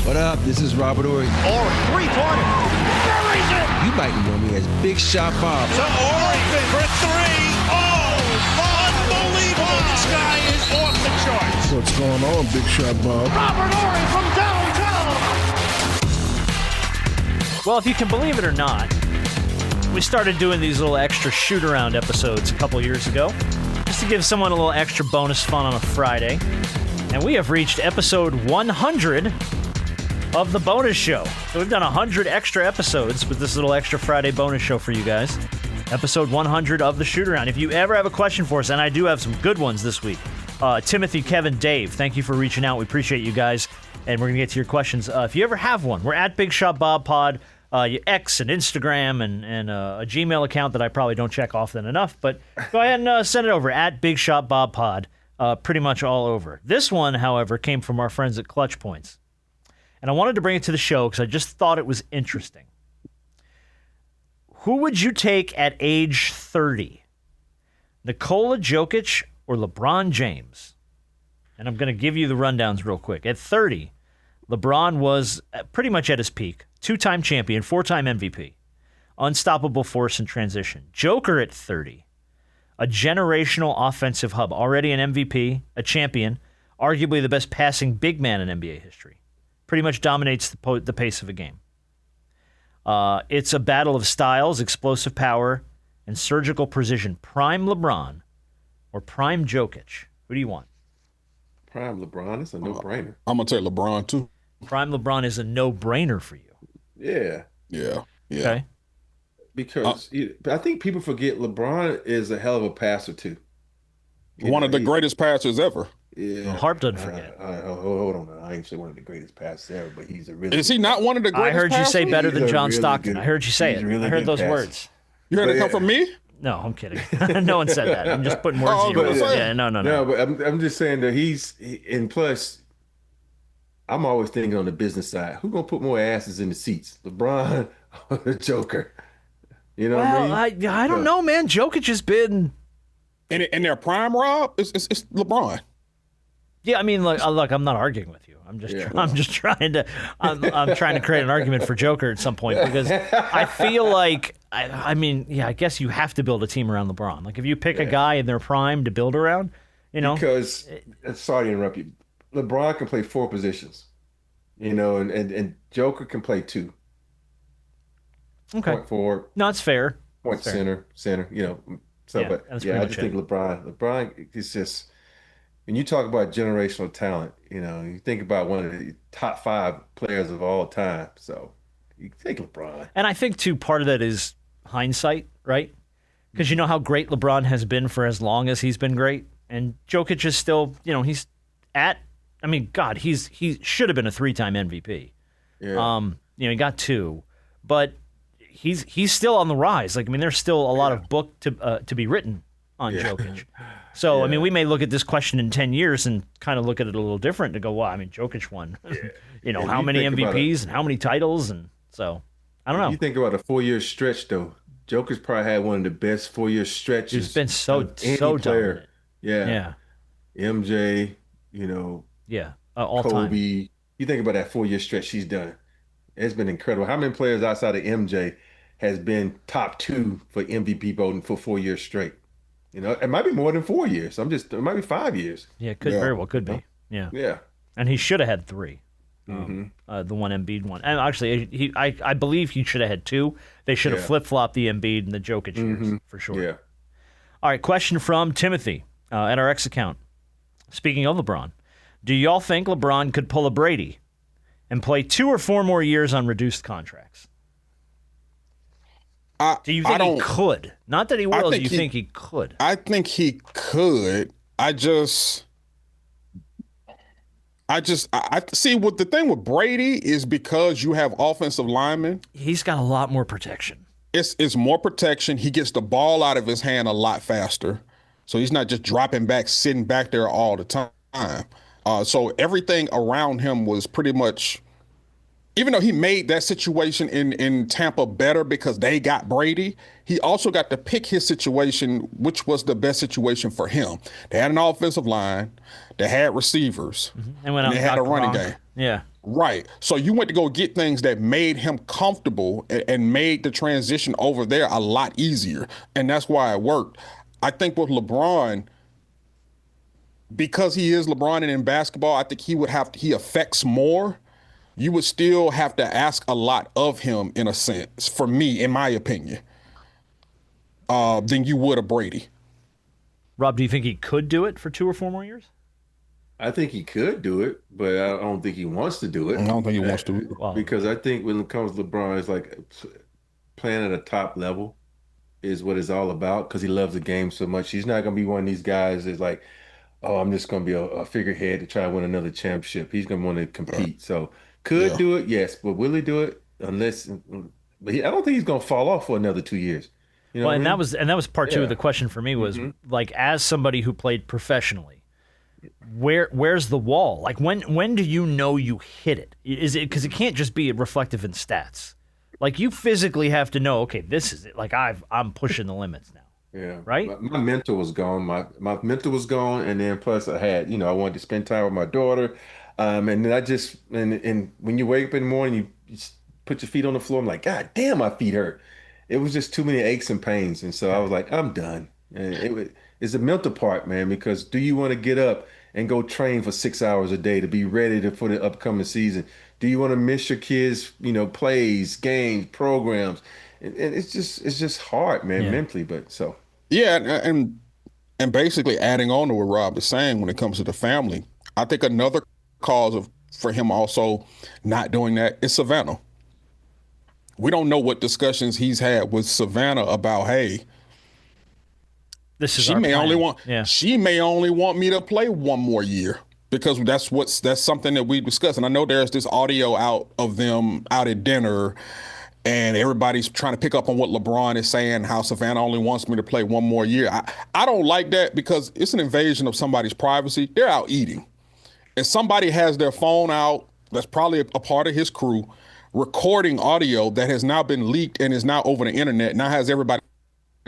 What up? This is Robert Horry. Or three-pointer. Buries it! You might know me as Big Shot Bob. To Horry for three. Oh, unbelievable. This guy is off the charts. What's going on, Big Shot Bob? Robert Horry from downtown. Well, if you can believe it or not, we started doing these little extra shoot-around episodes a couple years ago, just to give someone a little extra bonus fun on a Friday. And we have reached episode 100 of the bonus show. So we've done 100 extra episodes with this little extra Friday bonus show for you guys. Episode 100 of the shoot-around. If you ever have a question for us, and I do have some good ones this week, Timothy, Kevin, Dave, thank you for reaching out. We appreciate you guys, and we're going to get to your questions. If you ever have one, we're at Big Shot Bob Pod. X and Instagram and a Gmail account that I probably don't check often enough, but go ahead and send it over at Big Shot Bob Pod, pretty much all over. This one, however, came from our friends at Clutch Points, and I wanted to bring it to the show because I just thought it was interesting. Who would you take at age 30? Nikola Jokic or LeBron James? And I'm going to give you the rundowns real quick. At 30, LeBron was pretty much at his peak. Two-time champion, four-time MVP. Unstoppable force in transition. Joker at 30. A generational offensive hub. Already an MVP, a champion. Arguably the best passing big man in NBA history. Pretty much dominates the pace of a game. It's a battle of styles, explosive power, and surgical precision. Prime LeBron or prime Jokic? Who do you want? Prime LeBron. It's a no-brainer. I'm going to take LeBron, too. Prime LeBron is a no-brainer for you. Yeah. Okay. Because I think people forget LeBron is a hell of a passer, too. One of the greatest passers ever. Yeah. Well, Harp doesn't forget. Hold on. I ain't say one of the greatest passers ever, but he's a really... Is he not one of the greatest I heard you passers? say better than He's a John really Stockton. good- I heard you say he's it. a really I heard good those passer. words. You heard it come from me? No, I'm kidding. No one said that. I'm just putting words Oh, in your but mouth. yeah. Yeah, no. No, but I'm just saying that and plus, I'm always thinking on the business side, who gonna put more asses in the seats, LeBron or the Joker? You know what I mean? I don't know, man. Jokic has been... In their prime, Rob, it's LeBron. Yeah, I mean, look, I'm not arguing with you. I'm just trying to create an argument for Joker at some point because I feel like I guess you have to build a team around LeBron. Like if you pick a guy in their prime to build around, Because sorry to interrupt you, LeBron can play four positions, and Joker can play two. Okay. Point forward, No, it's fair. point center, So, Yeah, but that's yeah, pretty I much just it. think LeBron is just. When you talk about generational talent, you think about one of the top 5 players of all time. So you take LeBron. And I think, too, part of that is hindsight, right? Because you know how great LeBron has been for as long as he's been great. And Jokic is still, he's at, he should have been a 3-time MVP. Yeah. He got 2. But he's still on the rise. There's still a lot of book to be written on Jokic. So, we may look at this question in 10 years and kind of look at it a little different to go, Jokic won. How many MVPs and how many titles? And so, I don't know. You think about a 4-year stretch, though. Joker's probably had one of the best 4-year stretches. He's been so player. dominant. Yeah. MJ, all Kobe. time. You think about that 4-year stretch she's done. It's been incredible. How many players outside of MJ has been top 2 for MVP voting for 4 years straight? It might be more than 4 years. It might be 5 years. Yeah, it could very well could be. Yeah. Yeah. And he should have had 3. Mm-hmm. The one Embiid one. And actually, I believe he should have had 2. They should have flip-flopped the Embiid and the Jokic years, for sure. Yeah. All right, question from Timothy at our X account. Speaking of LeBron, do y'all think LeBron could pull a Brady and play 2 or 4 more years on reduced contracts? Do you think he could? Not that he will. Do you think he could? I think he could. I see what the thing with Brady is because you have offensive linemen. He's got a lot more protection. It's more protection. He gets the ball out of his hand a lot faster. So he's not just dropping back, sitting back there all the time. So everything around him was pretty much, even though he made that situation in Tampa better because they got Brady, he also got to pick his situation, which was the best situation for him. They had an offensive line, they had receivers, and they had a running game. Yeah. Right. So you went to go get things that made him comfortable and made the transition over there a lot easier. And that's why it worked. I think with LeBron, because he is LeBron and in basketball, I think he affects more. You would still have to ask a lot of him in a sense, for me, in my opinion, than you would a Brady. Rob, do you think he could do it for 2 or 4 more years? I think he could do it, but I don't think he wants to do it. I don't think he wants to. Wow. Because I think when it comes to LeBron, it's like playing at a top level is what it's all about because he loves the game so much. He's not going to be one of these guys that's like, oh, I'm just going to be a figurehead to try to win another championship. He's going to want to compete. So could do it, yes, but will he do it? Unless, but I don't think he's going to fall off for another 2 years. You know Well, what I mean? that was part 2 of the question for me was like, as somebody who played professionally, where's the wall? Like when do you know you hit it? Is it because it can't just be reflective in stats? Like you physically have to know, okay, this is it. Like I'm pushing the limits now. Yeah. Right? My mental was gone. My mental was gone, and then plus I had, I wanted to spend time with my daughter. And then I just and when you wake up in the morning, you just put your feet on the floor. I'm like, God damn, my feet hurt. It was just too many aches and pains, and so I was like, I'm done. And it's a mental part, man, because do you want to get up and go train for 6 hours a day to be ready for the upcoming season? Do you want to miss your kids, plays, games, programs? And it's just hard, man, mentally. But so Yeah, and basically adding on to what Rob is saying when it comes to the family, I think another cause for him also not doing that is Savannah. We don't know what discussions he's had with Savannah about, hey, This is she our may plan. only want me to play one more year because that's something that we discussed. And I know there's this audio out of them out at dinner and everybody's trying to pick up on what LeBron is saying, how Savannah only wants me to play one more year. I don't like that because it's an invasion of somebody's privacy. They're out eating. If somebody has their phone out, that's probably a part of his crew, recording audio that has now been leaked and is now over the internet, now has everybody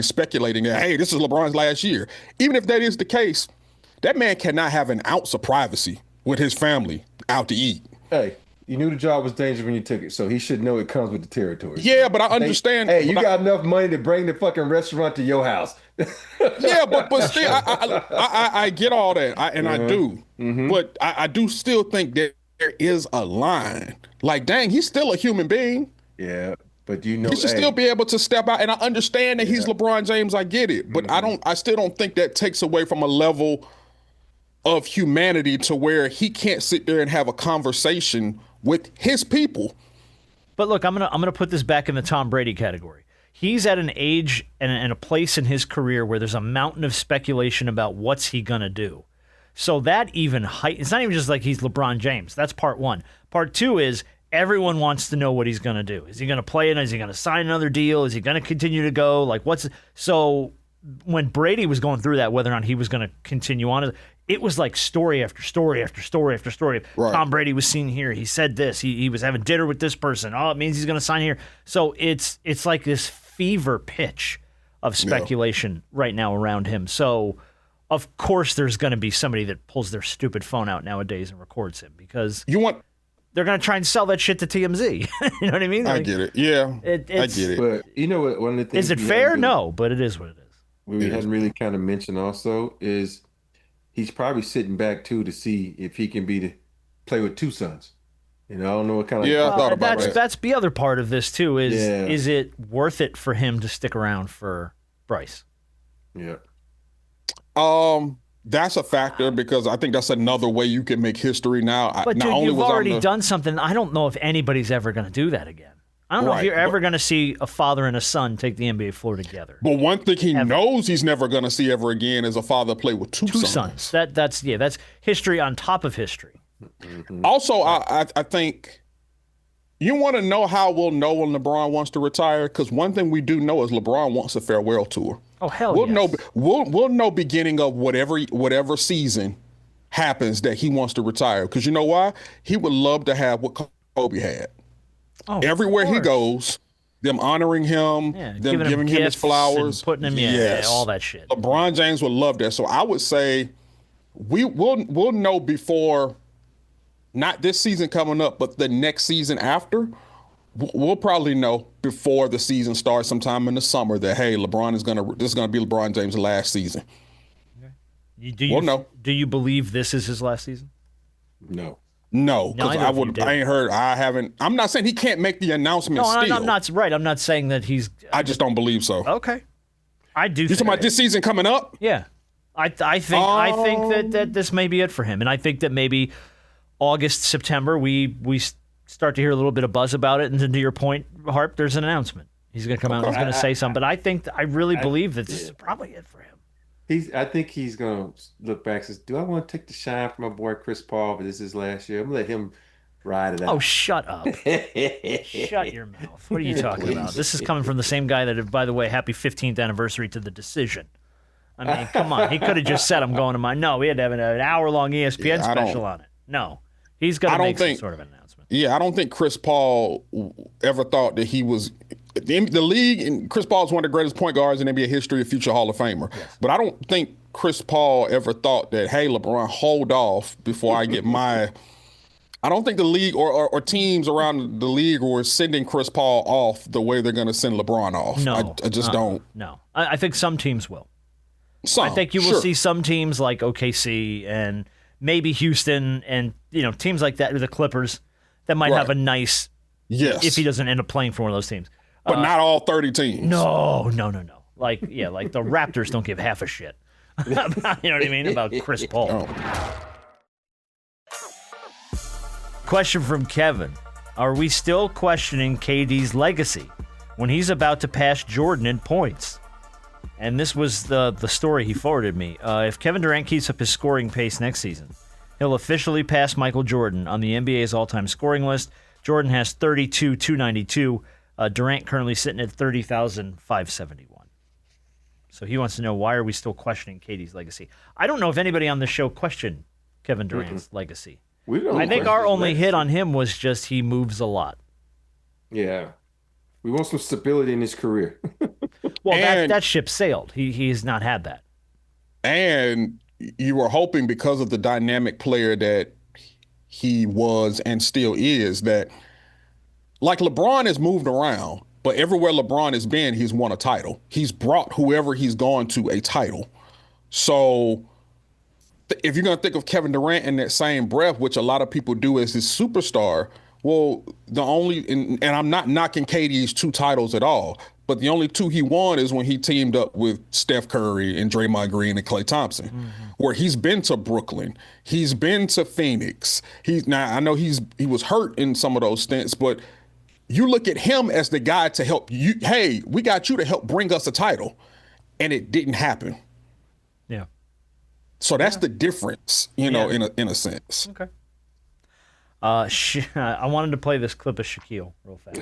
speculating that, hey, this is LeBron's last year. Even if that is the case, that man cannot have an ounce of privacy with his family out to eat. hey, you knew the job was dangerous when you took it, so he should know it comes with the territory. Yeah, but I understand. Hey, you got enough money to bring the fucking restaurant to your house. Yeah, but still, I get all that, I do. But I do still think that there is a line. Like, dang, he's still a human being. Yeah, but He should still be able to step out. And I understand that he's LeBron James. I get it. But I still don't think that takes away from a level of humanity to where he can't sit there and have a conversation with his people. But look, I'm gonna put this back in the Tom Brady category. He's at an age and a place in his career where there's a mountain of speculation about what's he gonna do. So that even it's not even just like he's LeBron James. That's part 1. Part 2 is everyone wants to know what he's going to do. Is he going to play it? Is he going to sign another deal? Is he going to continue to go? Like so when Brady was going through that, whether or not he was going to continue on, it was like story after story after story after story. Right. Tom Brady was seen here. He said this. He was having dinner with this person. Oh, it means he's going to sign here. So it's like this fever pitch of speculation right now around him. So of course there's going to be somebody that pulls their stupid phone out nowadays and records him because they're going to try and sell that shit to TMZ. You know what I mean? I get it. Yeah, I get it. But you know what? One of the things is it fair? No, but it is what it is. We hadn't really kind of mentioned also is he's probably sitting back too to see if he can play with 2 sons. I don't know what kind of. Yeah, I thought about that. That's the other part of this too. Is it worth it for him to stick around for Bryce? Yeah. That's a factor because I think that's another way you can make history now. But dude, you've already done something. I don't know if anybody's ever going to do that again. I don't know if you're ever going to see a father and a son take the NBA floor together. But one thing he knows he's never going to see ever again is a father play with two sons. That's history on top of history. Mm-hmm. Also, I think you want to know how we'll know when LeBron wants to retire because one thing we do know is LeBron wants a farewell tour. Oh hell we'll yes. We'll know beginning of whatever season happens that he wants to retire because you know why? He would love to have what Kobe had. Oh, everywhere he goes, them honoring him, them giving him his flowers, putting him all that shit. LeBron James would love that. So I would say we'll know before not this season coming up, but the next season after, we'll probably know before the season starts sometime in the summer that, hey, this is gonna be LeBron James' last season. We'll know. Do you believe this is his last season? No. No, because I'm not saying he can't make the announcement still. I'm not right. I'm not saying that he's. I just don't believe so. Okay. I do. You talking about this season coming up? Yeah. I think that this may be it for him. And I think that maybe August, September, we start to hear a little bit of buzz about it. And then to your point, Harp, there's an announcement. He's going to come out and he's going to say something. But I really believe that this is probably it for him. I think he's going to look back and says, do I want to take the shine from my boy Chris Paul, but this is his last year? I'm going to let him ride it out. Oh, shut up. Shut your mouth. What are you talking about? This is coming from the same guy that, by the way, happy 15th anniversary to The Decision. I mean, come on. He could have just said I'm going to mine. No, we had to have an hour-long ESPN special on it. No. He's going to make some sort of an announcement. Yeah, I don't think Chris Paul ever thought that he was – the league, and Chris Paul is one of the greatest point guards in NBA history, a future Hall of Famer. Yes. But I don't think Chris Paul ever thought that, hey, LeBron, hold off before I get my – I don't think the league or teams around the league were sending Chris Paul off the way they're going to send LeBron off. No. I just don't. No. I think some teams will. I think you will see some teams like OKC and maybe Houston and teams like that, the Clippers, that might have a nice – if he doesn't end up playing for one of those teams. But not all 30 teams. No. Like the Raptors don't give half a shit. You know what I mean? About Chris Paul. Oh. Question from Kevin. Are we still questioning KD's legacy when he's about to pass Jordan in points? And this was the story he forwarded me. If Kevin Durant keeps up his scoring pace next season, he'll officially pass Michael Jordan on the NBA's all-time scoring list. Jordan has 32,292. Durant currently sitting at 30,571. So he wants to know, why are we still questioning KD's legacy? I don't know if anybody on the show questioned Kevin Durant's legacy. I think our only hit on him was just he moves a lot. Yeah. We want some stability in his career. Well, that ship sailed. He has not had that. And you were hoping, because of the dynamic player that he was and still is, that like LeBron has moved around, but everywhere LeBron has been, he's won a title. He's brought whoever he's gone to a title. So if you're going to think of Kevin Durant in that same breath, which a lot of people do as his superstar, well, and I'm not knocking KD's 2 titles at all, but the only 2 he won is when he teamed up with Steph Curry and Draymond Green and Klay Thompson, where he's been to Brooklyn, he's been to Phoenix. I know he was hurt in some of those stints, but you look at him as the guy to help you. Hey, we got you to help bring us a title, and it didn't happen. Yeah. So that's the difference, in a sense. Okay. I wanted to play this clip of Shaquille real fast.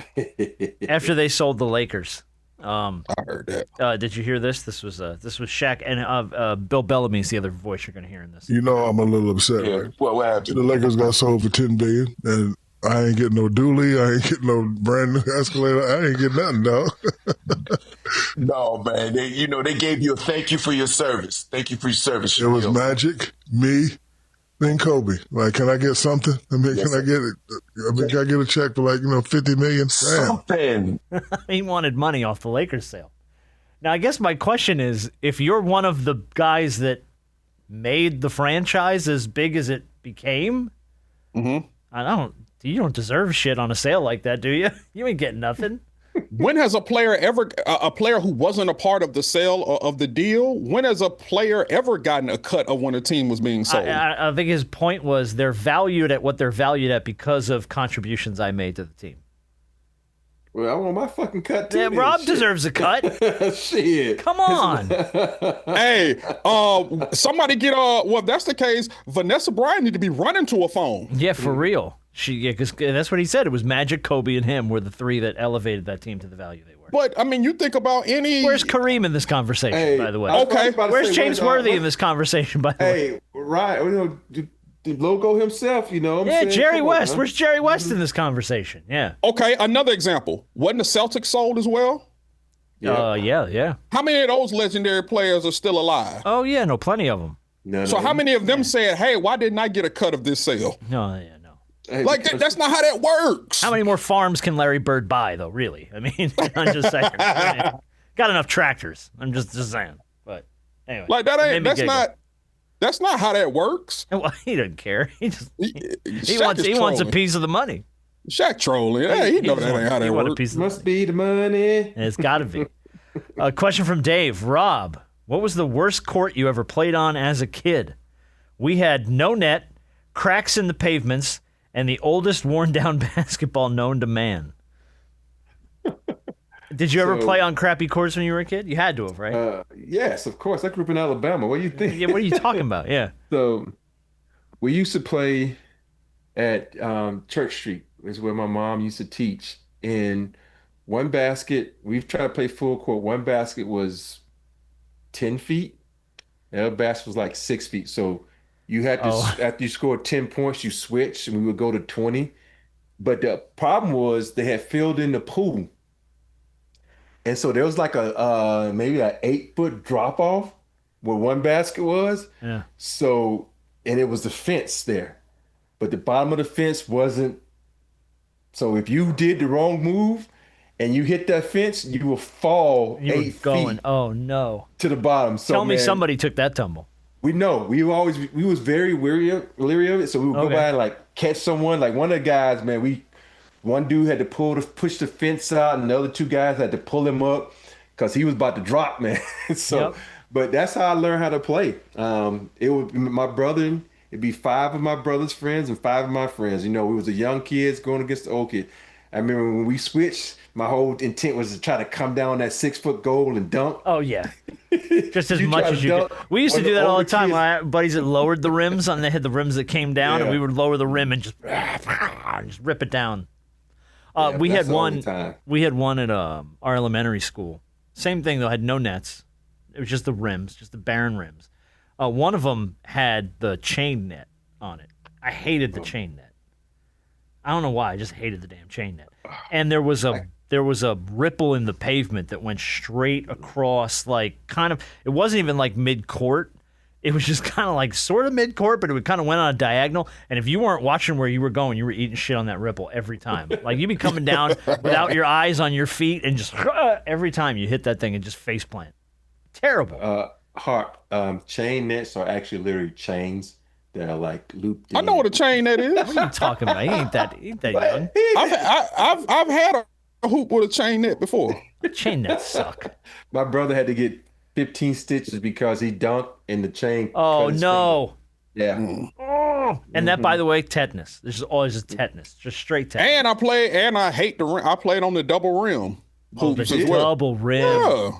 After they sold the Lakers. I heard that. Did you hear this? This was Shaq and Bill Bellamy's the other voice you're going to hear in this. I'm a little upset. Yeah. Right? What happened? The Lakers got sold for $10 billion, and I ain't getting no dually. I ain't getting no brand new escalator. I ain't getting nothing, dog. No, man. They gave you a thank you for your service. Thank you for your service. It was Magic, me, then Kobe. Like, can I get something? I mean, Yes, can I get it? I mean, can I get a check for $50 million? Damn. Something. He wanted money off the Lakers sale. Now, I guess my question is, if you're one of the guys that made the franchise as big as it became, you don't deserve shit on a sale like that, do you? You ain't getting nothing. When has a player who wasn't a part of the sale or of the deal, when has a player ever gotten a cut of when a team was being sold? I think his point was they're valued at what they're valued at because of contributions I made to the team. Well, I want my fucking cut too. Yeah, Rob deserves a cut. Shit. Come on. Hey, somebody get well, if that's the case, Vanessa Bryant need to be running to a phone. Yeah, for real. Because that's what he said. It was Magic, Kobe, and him were the 3 that elevated that team to the value they were. But, I mean, you think about any... Where's Kareem in this conversation, by the way? Okay. Where's James Worthy in this conversation, by the way? Hey, right. The logo himself, Jerry West. Where's Jerry West in this conversation? Yeah. Okay, another example. Wasn't the Celtics sold as well? Yeah. How many of those legendary players are still alive? Oh, yeah, plenty of them. So how many of them said, hey, why didn't I get a cut of this sale? No. Hey, Like that's not how that works. How many more farms can Larry Bird buy, though? Really? I mean, I'm just saying. Got enough tractors. I'm just saying. But anyway, Like that it ain't. made me giggle. That's not how that works. Well, he doesn't care. He Shaq wants a trolling. piece of the money. Shaq trolling. Hey, he know that ain't how He that want a works. piece of the Must be the money. And it's got to be. A question from Dave. Rob, what was the worst court you ever played on as a kid? We had no net, cracks in the pavements, and the oldest worn-down basketball known to man. Did you ever play on crappy courts when you were a kid? You had to have, right? Yes, of course. I grew up in Alabama. What do you think? Yeah, what are you talking about? Yeah. So we used to play at Church Street, is where my mom used to teach. In one basket, we've tried to play full court. One basket was 10 feet. The other basket was like 6 feet. So you had to, after you scored 10 points, you switch and we would go to 20. But the problem was they had filled in the pool. And so there was like a maybe an 8-foot drop off where one basket was. Yeah. So, and it was the fence there, but the bottom of the fence wasn't. So if you did the wrong move and you hit that fence, you will fall You were 8 going, feet oh, no. to the bottom. So Tell me man, somebody took that tumble. we know we was very leery of it. So we would go by and like catch someone. Like one of the guys, man, one dude had to push the fence out, and the other two guys had to pull him up because he was about to drop, man. So, but that's how I learned how to play. It would be my brother. It'd be 5 of my brother's friends and 5 of my friends. You know, we was the young kids going against the old kid. I remember when we switched, my whole intent was to try to come down that 6-foot goal and dunk. Oh, yeah. Just as You much try as to you dunk could. We used to on do the that all the older time. kids. My buddies that lowered the rims, and they had the rims that came down, and Yeah. we would lower the rim and just rip it down. We that's had the only one. time. We had one at our elementary school. Same thing though. Had no nets. It was just the rims, just the barren rims. One of them had the chain net on it. I hated the chain net. I don't know why. I just hated the damn chain net. And there was a ripple in the pavement that went straight across, like kind of. It wasn't even like mid court. It was just kind of like sort of mid court, but it kind of went on a diagonal. And if you weren't watching where you were going, you were eating shit on that ripple every time. Like you'd be coming down without your eyes on your feet, and just every time you hit that thing and just face plant. Terrible. Chain nets are actually literally chains that are like looped in. I know what a chain net is. What are you talking about? He ain't that young. I've had a hoop with a chain net before. Chain nets suck. My brother had to get 15 stitches because he dunked and the chain. Oh cut his no. finger. Yeah. Oh. And that, by the way, tetanus. There's always a tetanus, just straight tetanus. And I hate the rim. I played on the double rim hoops The as well. double rim. Yeah.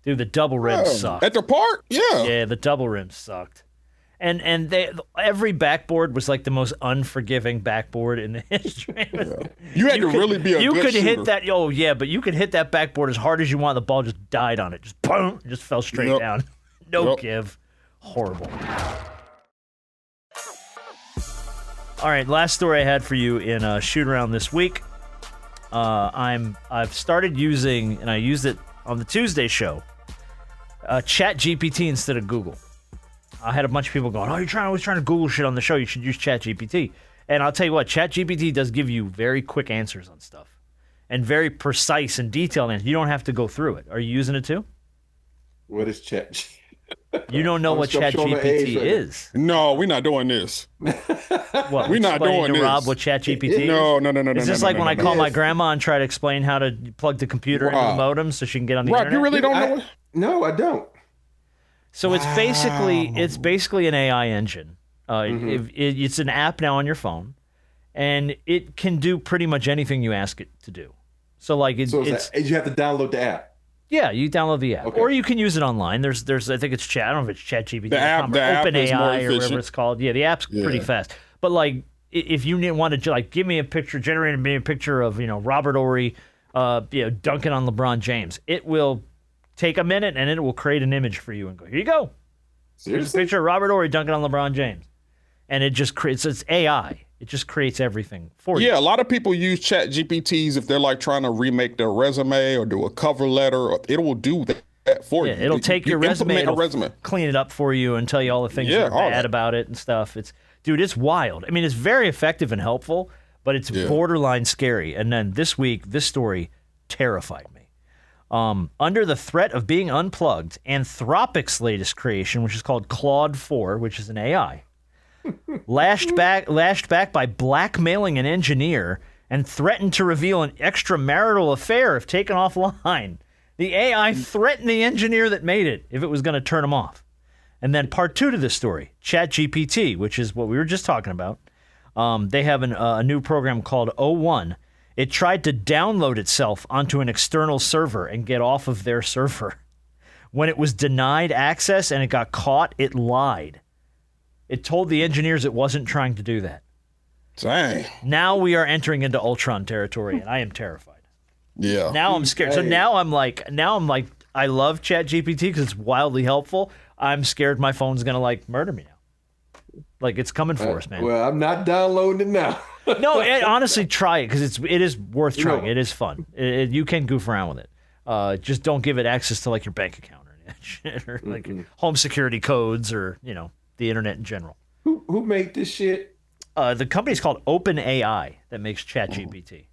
Dude, the double rim sucked. At the park? Yeah. Yeah, the double rim sucked. And every backboard was like the most unforgiving backboard in the history. You had to really be a You good could shooter. hit that. Oh yeah, but you could hit that backboard as hard as you want. The ball just died on it. Just boom, just fell straight down. No give. Horrible. All right, last story I had for you in shoot around this week. I've started using, and I used it on the Tuesday show, ChatGPT instead of Google. I had a bunch of people going, "Oh, you're always trying to Google shit on the show. You should use ChatGPT." And I'll tell you what, ChatGPT does give you very quick answers on stuff, and very precise and detailed answers. You don't have to go through it. Are you using it too? What is chat? You don't know what I'm showing my age ChatGPT right now. is. No, we're not doing this. What, We're not explaining doing to this. Rob what ChatGPT is? No. Is this like when I call my grandma and try to explain how to plug the computer into the Rob. modem so she can get on the Rob, internet? you really don't know what? No, I don't. So it's basically an AI engine. It's an app now on your phone, and it can do pretty much anything you ask it to do. So like You have to download the app. yeah, you download the app, Okay. or you can use it online. There's I think it's chat. I don't know if it's ChatGPT, The app is more OpenAI or whatever efficient. it's called. Yeah, the app's pretty fast. But like if you wanted to like give me a picture, generate me a picture of Robert Horry, dunking on LeBron James, it will take a minute and it will create an image for you and go, here you go. Here's a Seriously? picture of Robert Horry dunking on LeBron James. And it just creates, it's AI. It just creates everything for you. Yeah, a lot of people use Chat GPTs if they're like trying to remake their resume or do a cover letter. It will do that for Yeah, you. it'll take your resume, implement it'll a resume. clean it up for you and tell you all the things that Yeah, are all bad that. about it and stuff. Dude, it's wild. I mean, it's very effective and helpful, but it's borderline scary. And then this week, this story terrified me. Under the threat of being unplugged, Anthropic's latest creation, which is called Claude 4, which is an AI, lashed back by blackmailing an engineer and threatened to reveal an extramarital affair if taken offline. The AI threatened the engineer that made it if it was going to turn him off. And then part 2 to this story, ChatGPT, which is what we were just talking about. They have a new program called O1. It tried to download itself onto an external server and get off of their server. When it was denied access and it got caught, it lied. It told the engineers it wasn't trying to do that. Dang. Now we are entering into Ultron territory, and I am terrified. Yeah. Now I'm scared. So now I'm like, I love ChatGPT because it's wildly helpful. I'm scared my phone's going to, murder me now. Like, it's coming for us, man. Well, I'm not downloading it now. No, honestly, try it because it is worth trying. It is fun. You can goof around with it. Just don't give it access to your bank account or shit, or home security codes or the internet in general. Who made this shit? The company's called OpenAI that makes ChatGPT.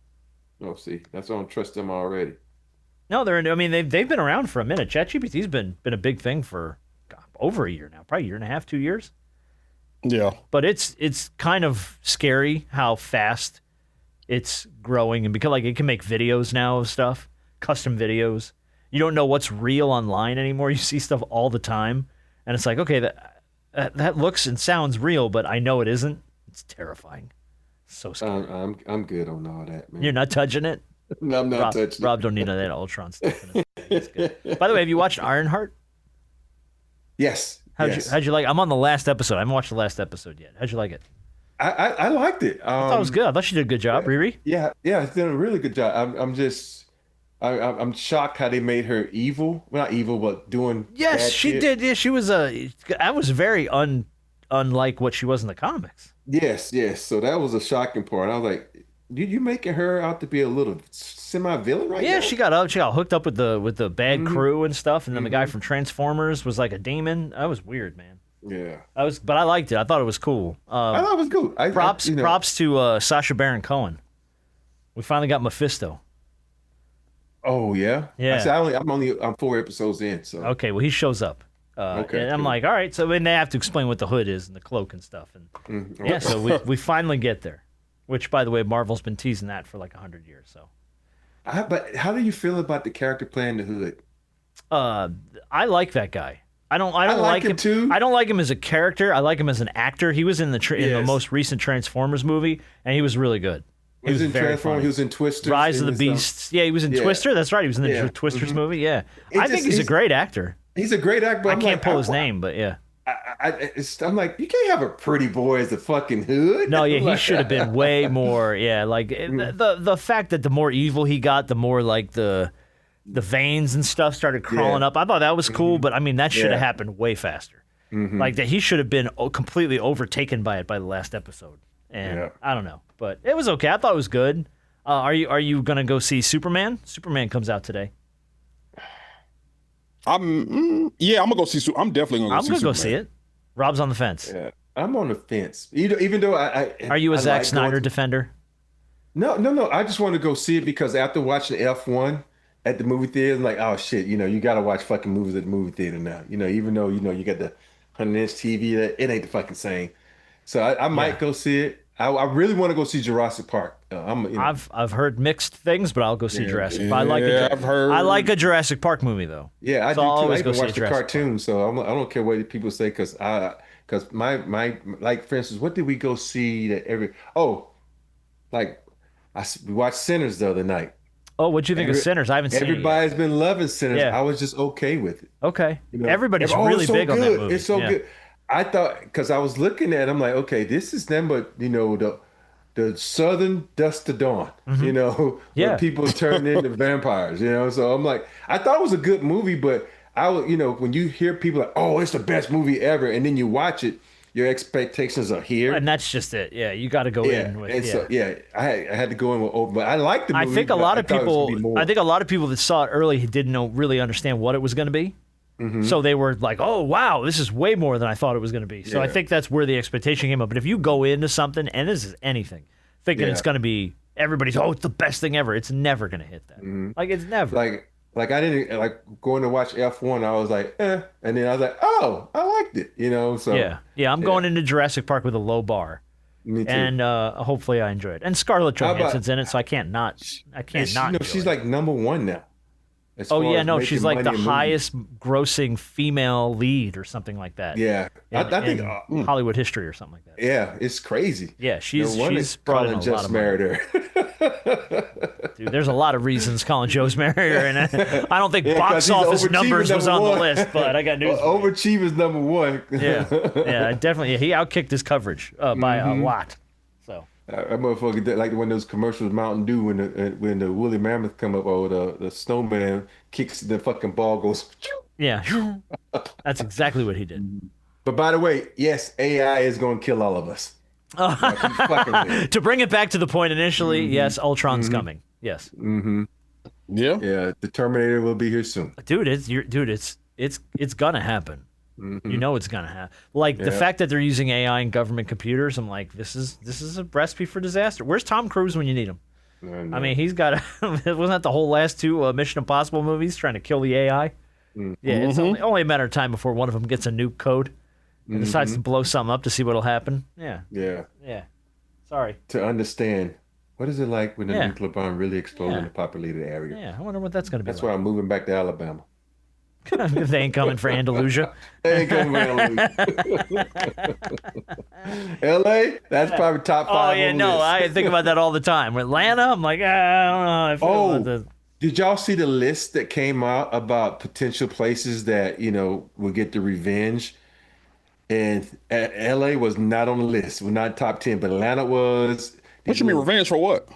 Oh, see, that's why I don't trust them already. No, they've been around for a minute. ChatGPT's been a big thing for over a year now, probably a year and a half, 2 years. Yeah. But it's kind of scary how fast it's growing, and because it can make videos now of stuff, custom videos. You don't know what's real online anymore. You see stuff all the time, and it's like, okay, that looks and sounds real, but I know it isn't. It's terrifying. So scary. I'm good on all that, man. You're not touching it? No, I'm not touching it. Rob don't need none of that Ultron stuff in it. By the way, have you watched Ironheart? Yes. How'd you like? I'm on the last episode. I haven't watched the last episode yet. How'd you like it? I liked it. I thought it was good. I thought she did a good job, Riri. Yeah, it's done a really good job. I'm shocked how they made her evil. Well, not evil, but doing. Yes, bad she shit. did. Yeah, she was I was very unlike what she was in the comics. Yes. So that was a shocking part. I was like, you making her out to be a little semi-villain right now? Yeah, she got hooked up with the bad crew and stuff, and then the guy from Transformers was like a demon. That was weird, man. Yeah. But I liked it. I thought it was cool. I thought it was cool. Props to Sacha Baron Cohen. We finally got Mephisto. Oh yeah. Yeah. I'm 4 episodes in. So okay, well he shows up. Okay. And I'm like, all right. So then they have to explain what the hood is and the cloak and stuff, and yeah. So we finally get there. Which, by the way, Marvel's been teasing that for 100 years. So. But how do you feel about the character playing the hood? I like that guy. I don't like him too. I don't like him as a character. I like him as an actor. He was in the most recent Transformers movie, and he was really good. He was in Transformers. He was in Twister. Rise of the Beasts. Yeah, he was in Twister. That's right. He was in the Twisters movie. Yeah, I think he's a great actor. He's a great actor. I can't pull his name, but yeah. I'm like, you can't have a pretty boy as the fucking hood. No, yeah, he should have been way more. Yeah, the fact that the more evil he got, the more the veins and stuff started crawling up. I thought that was cool, but I mean that should have happened way faster. That he should have been completely overtaken by it by the last episode. And I don't know, but it was okay. I thought it was good. Are you gonna go see Superman? Superman comes out today. I'm gonna go see. I'm definitely gonna go see. I'm gonna go see it. Rob's on the fence. Yeah, I'm on the fence. Even though I are you a Zack Snyder defender? No. I just want to go see it because after watching F1 at the movie theater, I'm like, oh shit, you got to watch fucking movies at the movie theater now. Even though you got the 100-inch TV, it ain't the fucking same. So I might go see it. I really want to go see Jurassic Park. I've heard mixed things, but I'll go see Jurassic. Yeah, I like a Jurassic Park movie though. Yeah, I so do I'll too. always I even go watch see the Jurassic cartoon, so I don't care what people say because my for instance, what did we go see that we watched Sinners the other night. Oh, what'd you think of Sinners? I haven't seen it yet. Everybody's been loving Sinners. Yeah. I was just okay with it. Okay. Everybody's really so big good. on that movie. It's so good. I thought, because I was looking at it, I'm like, okay, this is them, but the southern dust to dawn, when people turn into vampires, So I'm like, I thought it was a good movie, but when you hear people like, oh, it's the best movie ever, and then you watch it, your expectations are here, and that's just it. Yeah, you got to go in with. And so, I had to go in with open, but I like the movie. I think a lot of people that saw it early didn't really understand what it was going to be. So they were like, oh, wow, this is way more than I thought it was going to be. So I think that's where the expectation came up. But if you go into something, and this is anything, thinking it's going to be everybody's, it's the best thing ever, it's never going to hit that. Like, it's never. Like I didn't like going to watch F1. I was like, and then I was like, oh, I liked it, So yeah. I'm going into Jurassic Park with a low bar. Me too. And hopefully I enjoy it. And Scarlett Johansson's in it, so I can't not. She's like number one now. Oh yeah, no, she's like the highest grossing female lead or something like that. Yeah, I think Hollywood history or something like that. Yeah, it's crazy. Yeah, she's brought in a lot of money. Dude, there's a lot of reasons Colin Joe's married her, and I don't think box office numbers was on the list, but I got news. Overachievers number one. yeah, definitely. He outkicked his coverage by a lot. So. That motherfucker did, like one of those commercials, Mountain Dew, when the woolly mammoth come up, or the snowman kicks the fucking ball goes. Yeah, that's exactly what he did. But by the way, yes, AI is going to kill all of us. To bring it back to the point initially, yes, Ultron's coming. Yes. Yeah. The Terminator will be here soon. Dude, it's gonna happen. You know it's gonna happen. Like the fact that they're using AI in government computers, I'm like, this is a recipe for disaster. Where's Tom Cruise when you need him? I mean, he's got wasn't that the whole last two Mission Impossible movies trying to kill the AI? Yeah, it's only a matter of time before one of them gets a nuke code and decides to blow something up to see what'll happen. Yeah. Sorry. To understand, what is it like when the nuclear bomb really explodes in a populated area? Yeah, I wonder what that's gonna be. That's why I'm moving back to Alabama. If they ain't coming for Andalusia. They ain't coming for Andalusia. LA, that's probably top 5. Oh yeah, no, I think about that all the time. Atlanta, I'm like, I don't know. Did y'all see the list that came out about potential places that will get the revenge? And LA was not on the list. We're not top 10, but Atlanta was. What you mean revenge for what?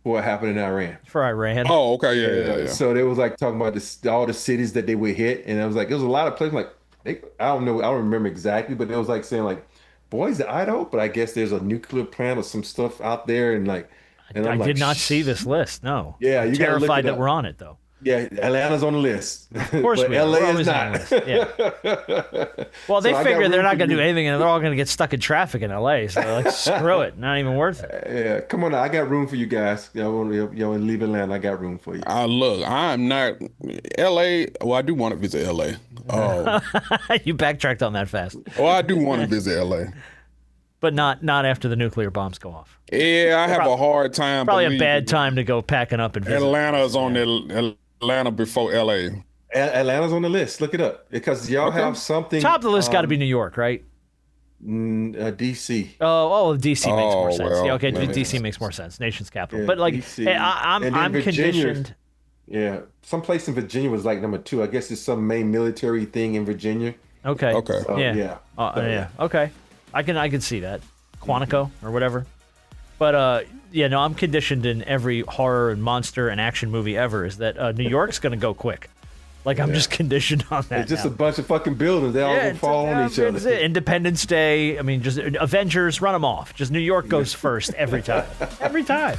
What happened in Iran? For Iran. Oh, okay, yeah. So they was like talking about all the cities that they would hit, and I was like, there was a lot of places I don't know, I don't remember exactly, but it was like saying like Boise, Idaho, but I guess there's a nuclear plant or some stuff out there, and I did not see this list. No. Yeah, I'm terrified that we're on it though. Yeah, Atlanta's on the list. Of course but we are. LA We're is not. on the list. Yeah. Well, they figure they're not going to do anything, and they're all going to get stuck in traffic in LA. So they're like, screw it, not even worth it. Yeah, come on, I got room for you guys. Y'all leave Atlanta, I got room for you. Look, I'm not LA. Well, I do want to visit LA. You backtracked on that fast. Well, I do want to visit LA. But not after the nuclear bombs go off. Yeah, I have a hard time. Probably a bad time to go packing up and visit. Atlanta's on Atlanta before LA. Atlanta's on the list. Look it up because y'all have something. Top of the list got to be New York, right? DC. DC makes more sense. Well, yeah, okay, DC makes more sense. Nation's capital. Yeah, but like, DC. I'm conditioned. Yeah, some place in Virginia was like number 2. I guess it's some main military thing in Virginia. Okay. So, yeah. Okay. I can see that. Quantico or whatever. But I'm conditioned in every horror and monster and action movie ever is that New York's going to go quick. Like I'm just conditioned on that. It's just a bunch of fucking buildings. They all gonna fall on each other. Independence Day. I mean, just Avengers, run them off. Just New York goes first every time. Every time.